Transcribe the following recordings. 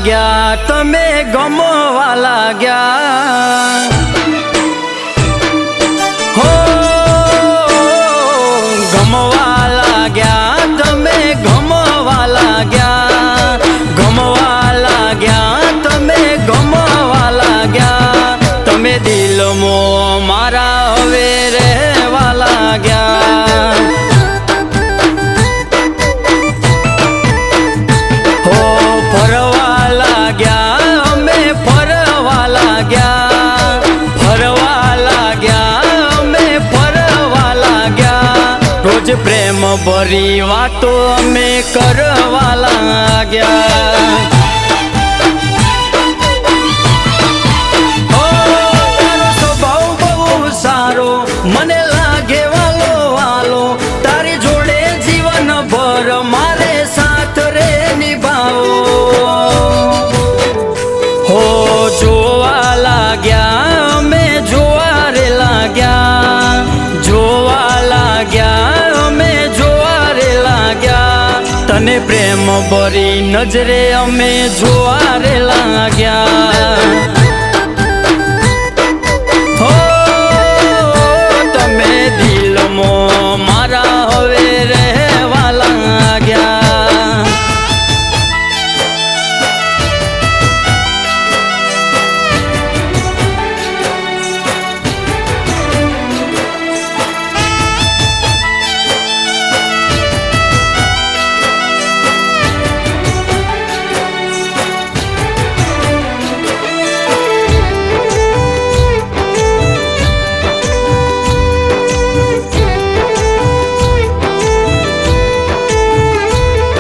લાગ્યા, તમે ગમવા લાગ્યા. હો ગમવા લાગ્યા, તમે ગમવા લાગ્યા. ગમવા લાગ્યા, તમે ગમવા લાગ્યા. તમે દિલમાં મારા હવે રહેવા લાગ્યા. હો ફરવા લાગ્યા, અમે ફરવા લાગ્યા. ફરવા લાગ્યા, અમે ફરવા લાગ્યા. રોજ પ્રેમ ભરી વાતો અમે કરવા લાગ્યા. મને લાગે વાલો વાલો, તારી જોડે જીવન ભર મારે સાથ રે નિભાવો. હો જોવા લાગ્યા, અમે જોવા રે લાગ્યા. જોવા લાગ્યા, અમે જોવા રે લાગ્યા. તને પ્રેમ ભરી નજરે અમે જોવા રે લાગ્યા. મારા હવે રહેવા લાગ્યા.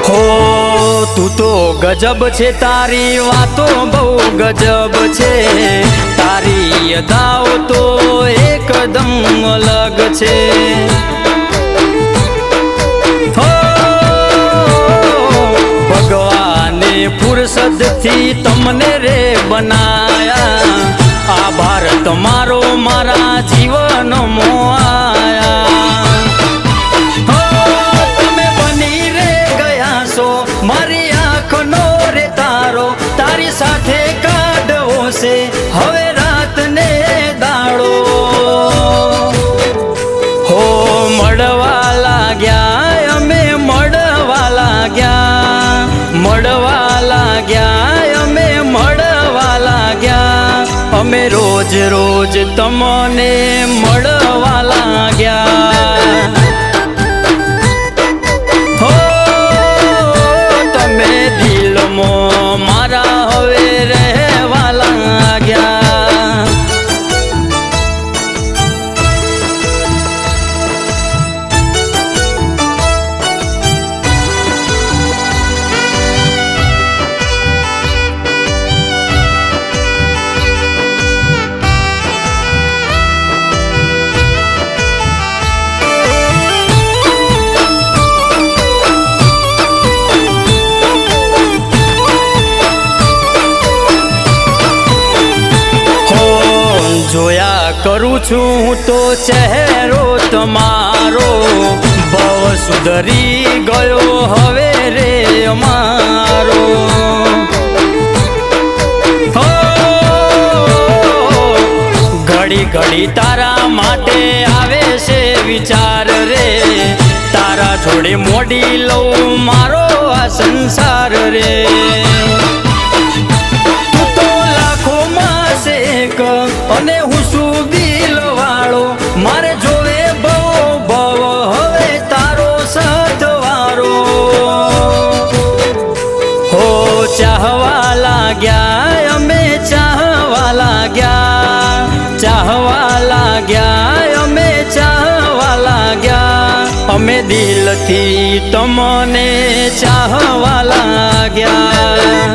હો તું તો ગજબ છે, તારી વાતો બહુ ગજબ છે. તારી અદાઓ તો એકદમ અલગ છે. હો ભગવાને ફુરસદથી તમને રે બનાયા. આભાર તમારો મારા જીવનમાં આયા. મારી આંખનો રે તારો, તારી સાથે કાઢવો છે હવે રાત ને દાડો. હો મળવા લાગ્યા, અમે મળવા લાગ્યા. મળવા લાગ્યા, અમે મળવા લાગ્યા. અમે રોજ રોજ તમને મળવા લાગ્યા. મારા હવે રહેવા લાગ્યા. જોયા કરું છું હું તો ચહેરો તમારો, ભાવ સુધરી ગયો હવે રે અમારો. હો ઘડી ઘડી તારા માટે આવે છે વિચાર રે. તારા જોડે મોડી લઉં મારો આ સંસાર રે. અને હું શું દિલ વાળો, મારે જોવે બહુ ભવ હવે તારો સથવારો. હો ચાહવા લાગ્યા, અમે ચાહવા લાગ્યા. ચાહવા લાગ્યા, અમે ચાહવા લાગ્યા. અમે દિલથી તમને ચાહવા લાગ્યા.